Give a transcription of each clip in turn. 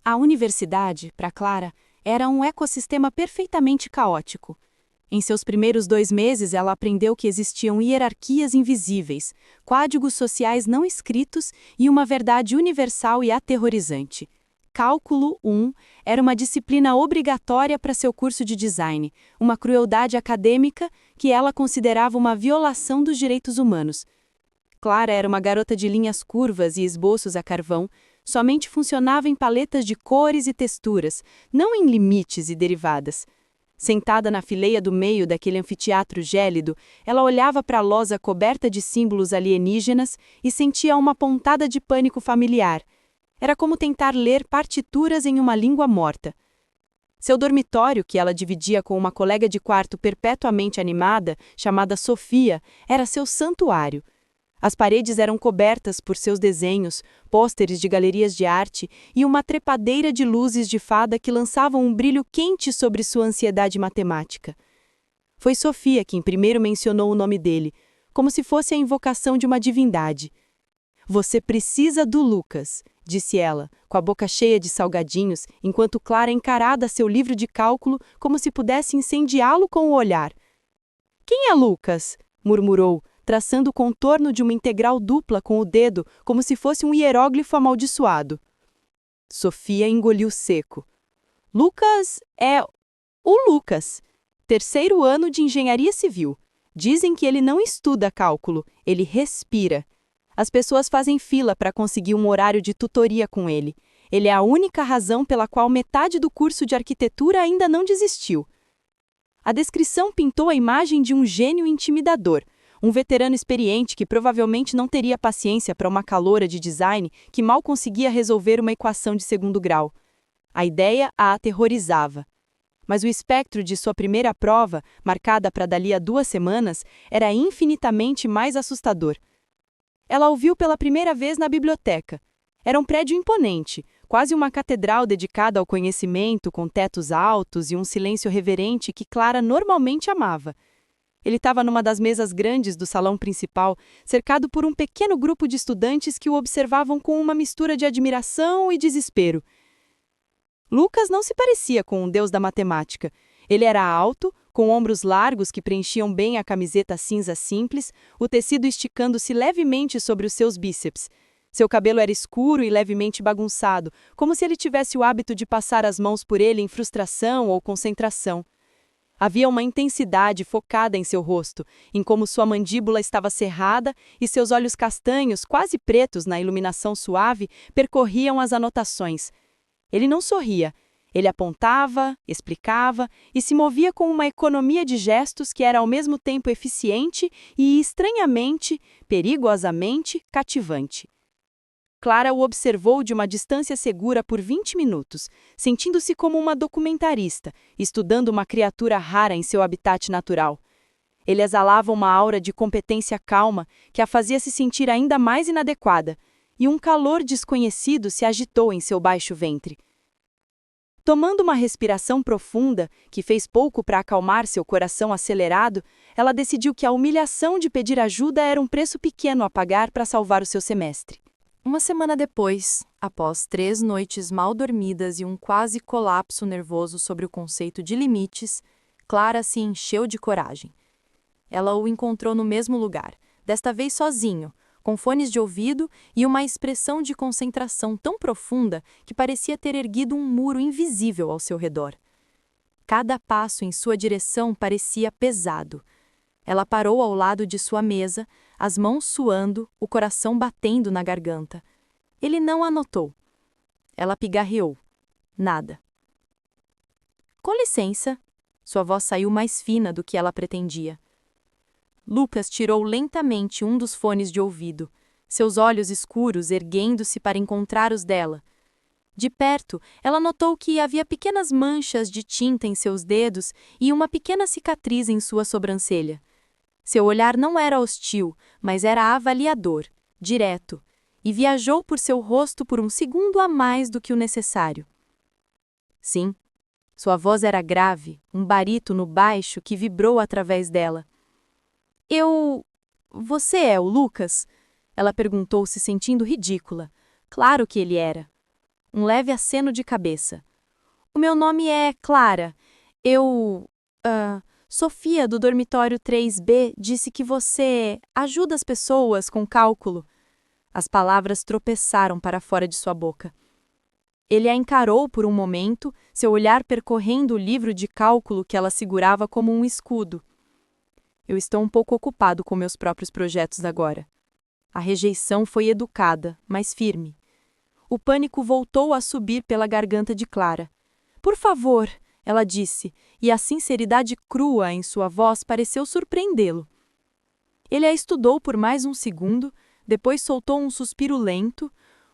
A universidade, para Clara, era um ecossistema perfeitamente caótico. Em seus primeiros 2 meses, ela aprendeu que existiam hierarquias invisíveis, códigos sociais não escritos e uma verdade universal e aterrorizante. Cálculo 1 era uma disciplina obrigatória para seu curso de design, uma crueldade acadêmica que ela considerava uma violação dos direitos humanos. Clara era uma garota de linhas curvas e esboços a carvão, somente funcionava em paletas de cores e texturas, não em limites e derivadas. Sentada na fileira do meio daquele anfiteatro gélido, ela olhava para a lousa coberta de símbolos alienígenas e sentia uma pontada de pânico familiar. Era como tentar ler partituras em uma língua morta. Seu dormitório, que ela dividia com uma colega de quarto perpetuamente animada, chamada Sofia, era seu santuário. As paredes eram cobertas por seus desenhos, pôsteres de galerias de arte e uma trepadeira de luzes de fada que lançavam um brilho quente sobre sua ansiedade matemática. Foi Sofia quem primeiro mencionou o nome dele, como se fosse a invocação de uma divindade. "Você precisa do Lucas", disse ela, com a boca cheia de salgadinhos, enquanto Clara encarava seu livro de cálculo como se pudesse incendiá-lo com o olhar. "Quem é Lucas?", murmurou, traçando o contorno de uma integral dupla com o dedo, como se fosse um hieróglifo amaldiçoado. Sofia engoliu seco. "Lucas é o Lucas, 3º ano de engenharia civil. Dizem que ele não estuda cálculo, ele respira. As pessoas fazem fila para conseguir um horário de tutoria com ele. Ele é a única razão pela qual metade do curso de arquitetura ainda não desistiu." A descrição pintou a imagem de um gênio intimidador, um veterano experiente que provavelmente não teria paciência para uma caloura de design que mal conseguia resolver uma equação de 2º grau. A ideia a aterrorizava. Mas o espectro de sua primeira prova, marcada para dali a 2 semanas, era infinitamente mais assustador. Ela o viu pela primeira vez na biblioteca. Era um prédio imponente, quase uma catedral dedicada ao conhecimento, com tetos altos e um silêncio reverente que Clara normalmente amava. Ele estava numa das mesas grandes do salão principal, cercado por um pequeno grupo de estudantes que o observavam com uma mistura de admiração e desespero. Lucas não se parecia com um deus da matemática. Ele era alto, com ombros largos que preenchiam bem a camiseta cinza simples, o tecido esticando-se levemente sobre os seus bíceps. Seu cabelo era escuro e levemente bagunçado, como se ele tivesse o hábito de passar as mãos por ele em frustração ou concentração. Havia uma intensidade focada em seu rosto, em como sua mandíbula estava cerrada e seus olhos castanhos, quase pretos na iluminação suave, percorriam as anotações. Ele não sorria. Ele apontava, explicava e se movia com uma economia de gestos que era ao mesmo tempo eficiente e, estranhamente, perigosamente cativante. Clara o observou de uma distância segura por 20 minutos, sentindo-se como uma documentarista, estudando uma criatura rara em seu habitat natural. Ele exalava uma aura de competência calma que a fazia se sentir ainda mais inadequada, e um calor desconhecido se agitou em seu baixo ventre. Tomando uma respiração profunda, que fez pouco para acalmar seu coração acelerado, ela decidiu que a humilhação de pedir ajuda era um preço pequeno a pagar para salvar o seu semestre. Uma semana depois, após 3 noites mal dormidas e um quase colapso nervoso sobre o conceito de limites, Clara se encheu de coragem. Ela o encontrou no mesmo lugar, desta vez sozinho, com fones de ouvido e uma expressão de concentração tão profunda que parecia ter erguido um muro invisível ao seu redor. Cada passo em sua direção parecia pesado. Ela parou ao lado de sua mesa, as mãos suando, o coração batendo na garganta. Ele não a notou. Ela pigarreou. Nada. "Com licença." Sua voz saiu mais fina do que ela pretendia. Lucas tirou lentamente um dos fones de ouvido, seus olhos escuros erguendo-se para encontrar os dela. De perto, ela notou que havia pequenas manchas de tinta em seus dedos e uma pequena cicatriz em sua sobrancelha. Seu olhar não era hostil, mas era avaliador, direto, e viajou por seu rosto por um segundo a mais do que o necessário. Sim, sua voz era grave, um barítono baixo que vibrou através dela. Você é o Lucas?" Ela perguntou, se sentindo ridícula. Claro que ele era. um leve aceno de cabeça. O meu nome é Clara. Sofia, do dormitório 3B, disse que você ajuda as pessoas com cálculo. As palavras tropeçaram para fora de sua boca. Ele a encarou por um momento, seu olhar percorrendo o livro de cálculo que ela segurava como um escudo. Eu estou um pouco ocupado com meus próprios projetos agora. A rejeição foi educada, mas firme. O pânico voltou a subir pela garganta de Clara. Por favor, ela disse, e a sinceridade crua em sua voz pareceu surpreendê-lo. Ele a estudou por mais um segundo, depois soltou um suspiro lento,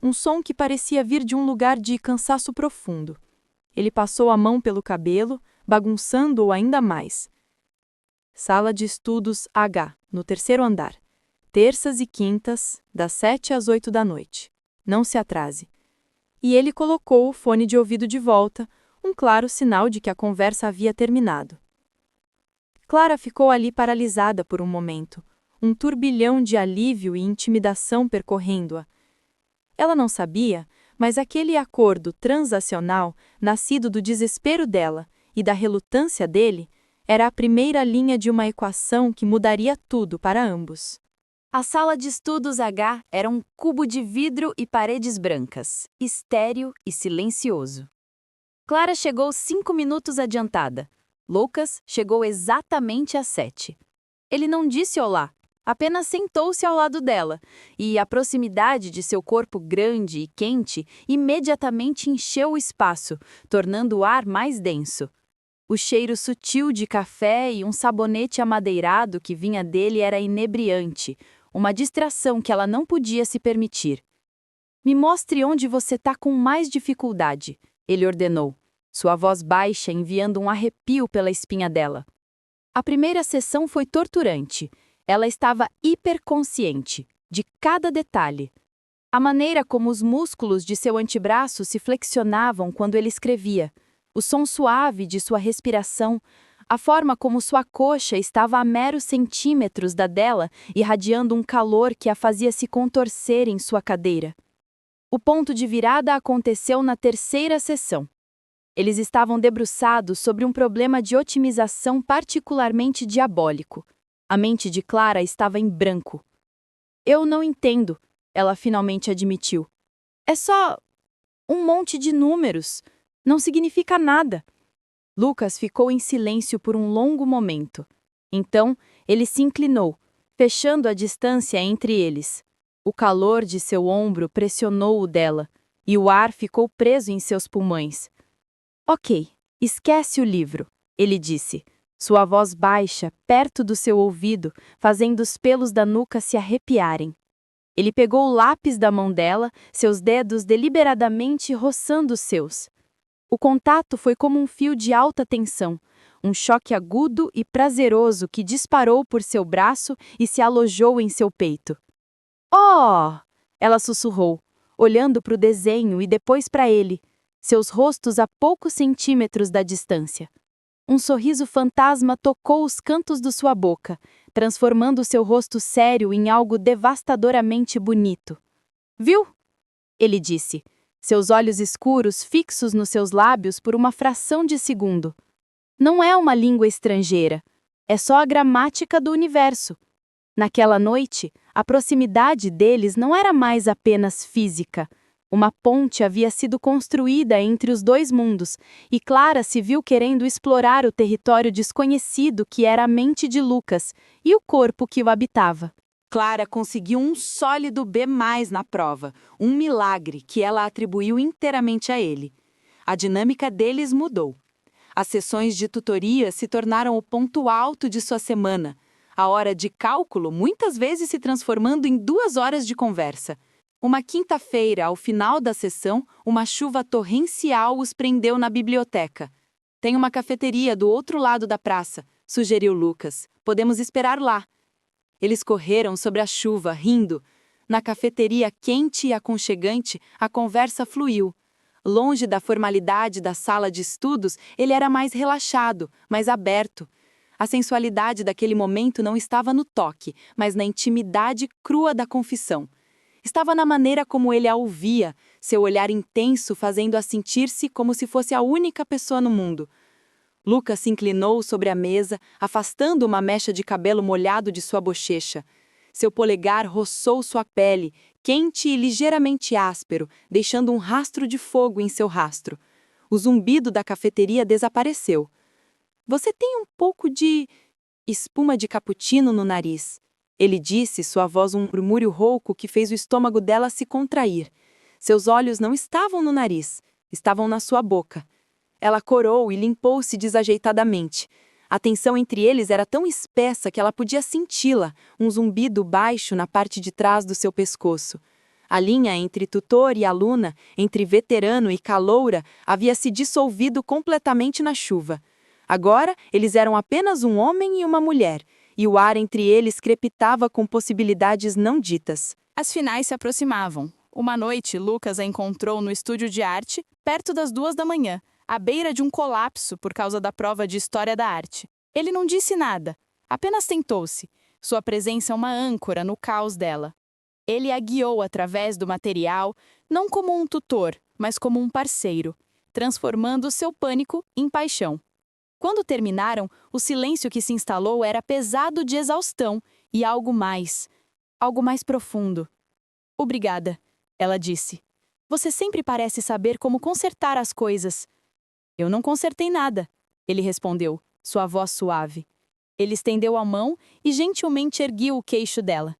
um som que parecia vir de um lugar de cansaço profundo. Ele passou a mão pelo cabelo, bagunçando-o ainda mais. Sala de estudos H, no 3º andar. Terças e quintas, das 7 às 8 da noite. Não se atrase. E ele colocou o fone de ouvido de volta, um claro sinal de que a conversa havia terminado. Clara ficou ali paralisada por um momento, um turbilhão de alívio e intimidação percorrendo-a. Ela não sabia, mas aquele acordo transacional, nascido do desespero dela e da relutância dele, era a primeira linha de uma equação que mudaria tudo para ambos. A sala de estudos H era um cubo de vidro e paredes brancas, estéril e silencioso. Clara chegou 5 minutos adiantada. Lucas chegou exatamente às 7. Ele não disse olá, apenas sentou-se ao lado dela, e a proximidade de seu corpo grande e quente imediatamente encheu o espaço, tornando o ar mais denso. O cheiro sutil de café e um sabonete amadeirado que vinha dele era inebriante, uma distração que ela não podia se permitir. Me mostre onde você está com mais dificuldade, ele ordenou, sua voz baixa enviando um arrepio pela espinha dela. A primeira sessão foi torturante. Ela estava hiperconsciente, de cada detalhe. A maneira como os músculos de seu antebraço se flexionavam quando ele escrevia, o som suave de sua respiração, a forma como sua coxa estava a meros centímetros da dela, irradiando um calor que a fazia se contorcer em sua cadeira. O ponto de virada aconteceu na 3ª sessão. Eles estavam debruçados sobre um problema de otimização particularmente diabólico. A mente de Clara estava em branco. Eu não entendo, ela finalmente admitiu. É só um monte de números. Não significa nada. Lucas ficou em silêncio por um longo momento. Então, ele se inclinou, fechando a distância entre eles. O calor de seu ombro pressionou o dela, e o ar ficou preso em seus pulmões. Ok, esquece o livro, ele disse, sua voz baixa, perto do seu ouvido, fazendo os pelos da nuca se arrepiarem. Ele pegou o lápis da mão dela, seus dedos deliberadamente roçando os seus. O contato foi como um fio de alta tensão, um choque agudo e prazeroso que disparou por seu braço e se alojou em seu peito. Oh! Ela sussurrou, olhando para o desenho e depois para ele, seus rostos a poucos centímetros da distância. Um sorriso fantasma tocou os cantos de sua boca, transformando seu rosto sério em algo devastadoramente bonito. Viu? Ele disse, seus olhos escuros fixos nos seus lábios por uma fração de segundo. Não é uma língua estrangeira, é só a gramática do universo. Naquela noite, a proximidade deles não era mais apenas física. Uma ponte havia sido construída entre os dois mundos, e Clara se viu querendo explorar o território desconhecido que era a mente de Lucas e o corpo que o habitava. Clara conseguiu um sólido B+ na prova, um milagre que ela atribuiu inteiramente a ele. A dinâmica deles mudou. As sessões de tutoria se tornaram o ponto alto de sua semana, a hora de cálculo muitas vezes se transformando em 2 horas de conversa. Uma quinta-feira, ao final da sessão, uma chuva torrencial os prendeu na biblioteca. Tem uma cafeteria do outro lado da praça, sugeriu Lucas. Podemos esperar lá. Eles correram sobre a chuva, rindo. Na cafeteria quente e aconchegante, a conversa fluiu. Longe da formalidade da sala de estudos, ele era mais relaxado, mais aberto. A sensualidade daquele momento não estava no toque, mas na intimidade crua da confissão. Estava na maneira como ele a ouvia, seu olhar intenso fazendo-a sentir-se como se fosse a única pessoa no mundo. Lucas se inclinou sobre a mesa, afastando uma mecha de cabelo molhado de sua bochecha. Seu polegar roçou sua pele, quente e ligeiramente áspero, deixando um rastro de fogo em seu rastro. O zumbido da cafeteria desapareceu. Você tem um pouco de espuma de cappuccino no nariz, ele disse, sua voz um murmúrio rouco que fez o estômago dela se contrair. Seus olhos não estavam no nariz, estavam na sua boca. Ela corou e limpou-se desajeitadamente. A tensão entre eles era tão espessa que ela podia senti-la, um zumbido baixo na parte de trás do seu pescoço. A linha entre tutor e aluna, entre veterano e caloura, havia se dissolvido completamente na chuva. Agora, eles eram apenas um homem e uma mulher, e o ar entre eles crepitava com possibilidades não ditas. As finais se aproximavam. Uma noite, Lucas a encontrou no estúdio de arte, perto das 2 da manhã, à beira de um colapso por causa da prova de História da Arte. Ele não disse nada, apenas tentou-se, sua presença uma âncora no caos dela. Ele a guiou através do material, não como um tutor, mas como um parceiro, transformando seu pânico em paixão. Quando terminaram, o silêncio que se instalou era pesado de exaustão e algo mais profundo. Obrigada, ela disse. Você sempre parece saber como consertar as coisas. Eu não consertei nada, ele respondeu, sua voz suave. Ele estendeu a mão e gentilmente erguiu o queixo dela.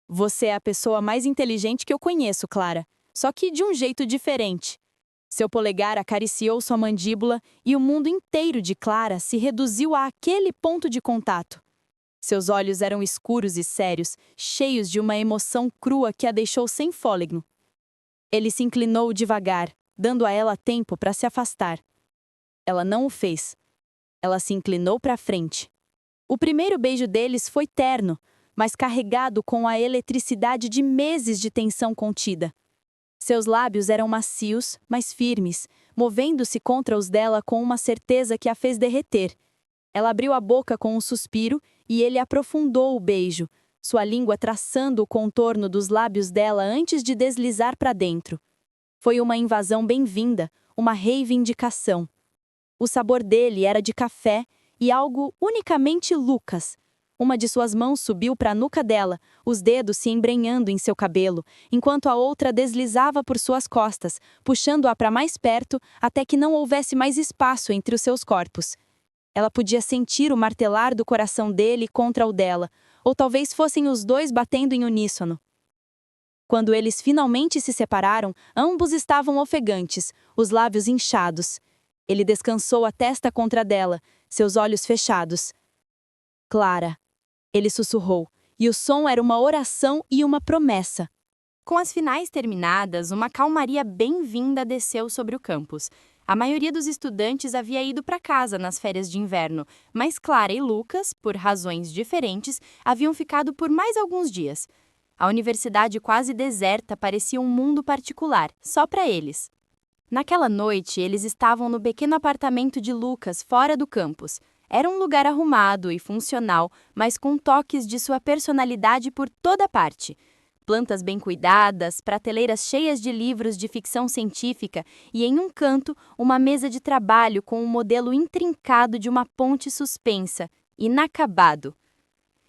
Você é a pessoa mais inteligente que eu conheço, Clara, só que de um jeito diferente. Seu polegar acariciou sua mandíbula e o mundo inteiro de Clara se reduziu a aquele ponto de contato. Seus olhos eram escuros e sérios, cheios de uma emoção crua que a deixou sem fôlego. Ele se inclinou devagar, dando a ela tempo para se afastar. Ela não o fez. Ela se inclinou para frente. O primeiro beijo deles foi terno, mas carregado com a eletricidade de meses de tensão contida. Seus lábios eram macios, mas firmes, movendo-se contra os dela com uma certeza que a fez derreter. Ela abriu a boca com um suspiro e ele aprofundou o beijo, sua língua traçando o contorno dos lábios dela antes de deslizar para dentro. Foi uma invasão bem-vinda, uma reivindicação. O sabor dele era de café e algo unicamente Lucas. Uma de suas mãos subiu para a nuca dela, os dedos se embrenhando em seu cabelo, enquanto a outra deslizava por suas costas, puxando-a para mais perto até que não houvesse mais espaço entre os seus corpos. Ela podia sentir o martelar do coração dele contra o dela, ou talvez fossem os dois batendo em uníssono. Quando eles finalmente se separaram, ambos estavam ofegantes, os lábios inchados. Ele descansou a testa contra dela, seus olhos fechados. Clara. Ele sussurrou, e o som era uma oração e uma promessa. Com as finais terminadas, uma calmaria bem-vinda desceu sobre o campus. A maioria dos estudantes havia ido para casa nas férias de inverno, mas Clara e Lucas, por razões diferentes, haviam ficado por mais alguns dias. A universidade quase deserta parecia um mundo particular, só para eles. Naquela noite, eles estavam no pequeno apartamento de Lucas, fora do campus. Era um lugar arrumado e funcional, mas com toques de sua personalidade por toda parte. Plantas bem cuidadas, prateleiras cheias de livros de ficção científica e, em um canto, uma mesa de trabalho com um modelo intrincado de uma ponte suspensa, inacabado.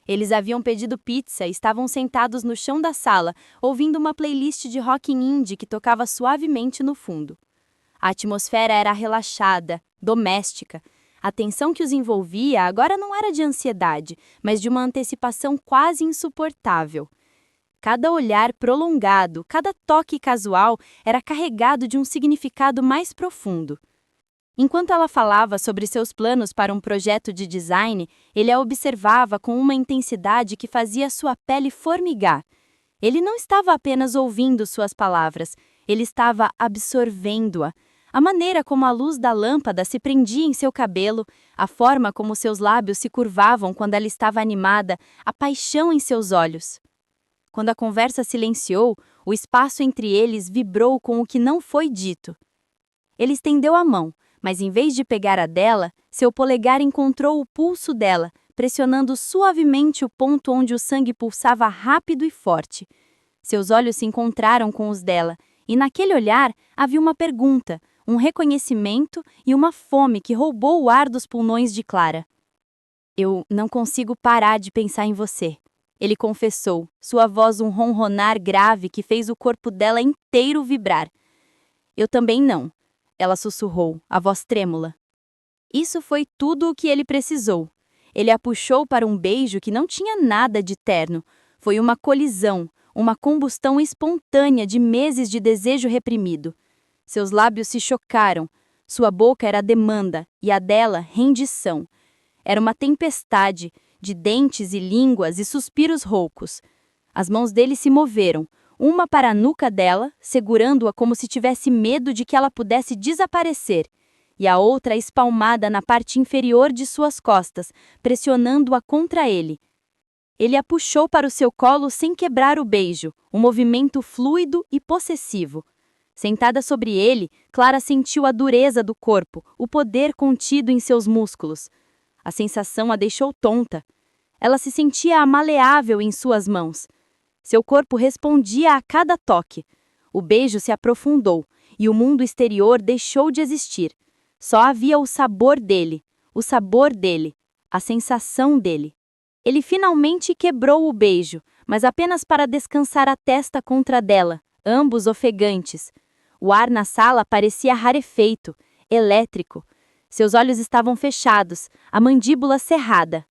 Eles haviam pedido pizza e estavam sentados no chão da sala, ouvindo uma playlist de rock indie que tocava suavemente no fundo. A atmosfera era relaxada, doméstica. A tensão que os envolvia agora não era de ansiedade, mas de uma antecipação quase insuportável. Cada olhar prolongado, cada toque casual era carregado de um significado mais profundo. Enquanto ela falava sobre seus planos para um projeto de design, ele a observava com uma intensidade que fazia sua pele formigar. Ele não estava apenas ouvindo suas palavras, ele estava absorvendo-a. A maneira como a luz da lâmpada se prendia em seu cabelo, a forma como seus lábios se curvavam quando ela estava animada, a paixão em seus olhos. Quando a conversa silenciou, o espaço entre eles vibrou com o que não foi dito. Ele estendeu a mão, mas em vez de pegar a dela, seu polegar encontrou o pulso dela, pressionando suavemente o ponto onde o sangue pulsava rápido e forte. Seus olhos se encontraram com os dela, E naquele olhar havia uma pergunta, um reconhecimento e uma fome que roubou o ar dos pulmões de Clara. Eu não consigo parar de pensar em você, ele confessou, sua voz um ronronar grave que fez o corpo dela inteiro vibrar. Eu também não, ela sussurrou, a voz trêmula. Isso foi tudo o que ele precisou. Ele a puxou para um beijo que não tinha nada de terno. Foi uma colisão, uma combustão espontânea de meses de desejo reprimido. Seus lábios se chocaram. Sua boca era demanda e a dela rendição. Era uma tempestade de dentes e línguas e suspiros roucos. As mãos dele se moveram, uma para a nuca dela, segurando-a como se tivesse medo de que ela pudesse desaparecer, e a outra espalmada na parte inferior de suas costas, pressionando-a contra ele. Ele a puxou para o seu colo sem quebrar o beijo, um movimento fluido e possessivo. Sentada sobre ele, Clara sentiu a dureza do corpo, o poder contido em seus músculos. A sensação a deixou tonta. Ela se sentia maleável em suas mãos. Seu corpo respondia a cada toque. O beijo se aprofundou e o mundo exterior deixou de existir. Só havia o sabor dele, a sensação dele. Ele finalmente quebrou o beijo, mas apenas para descansar a testa contra a dela, ambos ofegantes. O ar na sala parecia rarefeito, elétrico. Seus olhos estavam fechados, a mandíbula cerrada.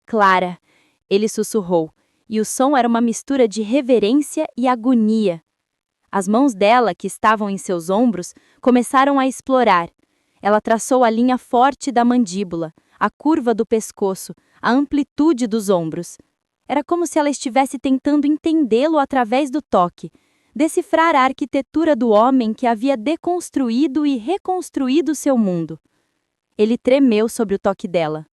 Clara, ele sussurrou, e o som era uma mistura de reverência e agonia. As mãos dela, que estavam em seus ombros, começaram a explorar. Ela traçou a linha forte da mandíbula, a curva do pescoço, a amplitude dos ombros. Era como se ela estivesse tentando entendê-lo através do toque, decifrar a arquitetura do homem que havia deconstruído e reconstruído seu mundo. Ele tremeu sob o toque dela.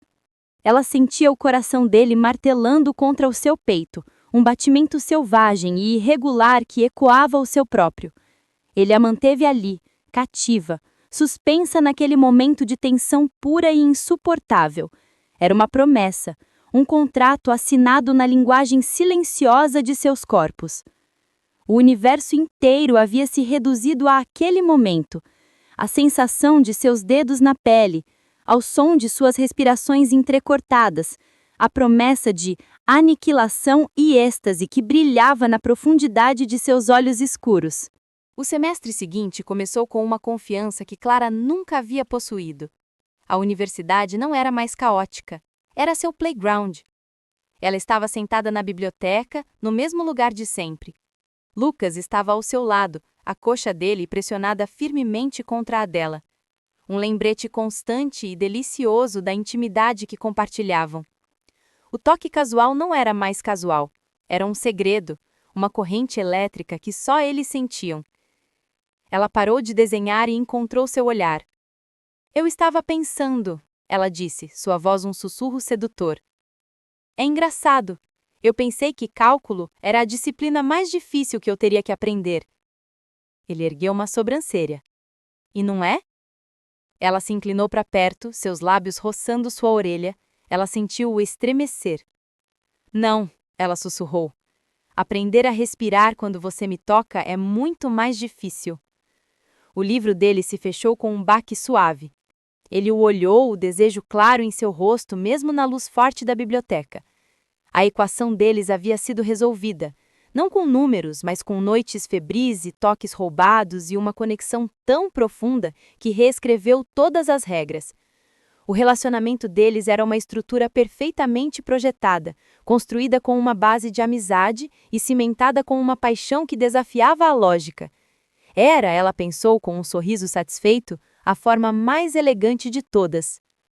Ela sentia o coração dele martelando contra o seu peito, um batimento selvagem e irregular que ecoava o seu próprio. Ele a manteve ali, cativa, suspensa naquele momento de tensão pura e insuportável. Era uma promessa, um contrato assinado na linguagem silenciosa de seus corpos. O universo inteiro havia se reduzido a aquele momento, a sensação de seus dedos na pele, ao som de suas respirações entrecortadas, a promessa de aniquilação e êxtase que brilhava na profundidade de seus olhos escuros. O semestre seguinte começou com uma confiança que Clara nunca havia possuído. A universidade não era mais caótica, era seu playground. Ela estava sentada na biblioteca, no mesmo lugar de sempre. Lucas estava ao seu lado, a coxa dele pressionada firmemente contra a dela. Um lembrete constante e delicioso da intimidade que compartilhavam. O toque casual não era mais casual, era um segredo, uma corrente elétrica que só eles sentiam. Ela parou de desenhar e encontrou seu olhar. Eu estava pensando, ela disse, sua voz um sussurro sedutor. É engraçado. Eu pensei que cálculo era a disciplina mais difícil que eu teria que aprender. Ele ergueu uma sobrancelha. E não é? Ela se inclinou para perto, seus lábios roçando sua orelha. Ela sentiu-o estremecer. Não, ela sussurrou. Aprender a respirar quando você me toca é muito mais difícil. O livro dele se fechou com um baque suave. Ele o olhou, o desejo claro em seu rosto, mesmo na luz forte da biblioteca. A equação deles havia sido resolvida. Não com números, mas com noites febris e toques roubados e uma conexão tão profunda que reescreveu todas as regras. O relacionamento deles era uma estrutura perfeitamente projetada, construída com uma base de amizade e cimentada com uma paixão que desafiava a lógica. Era, ela pensou com um sorriso satisfeito, a forma mais elegante de todas.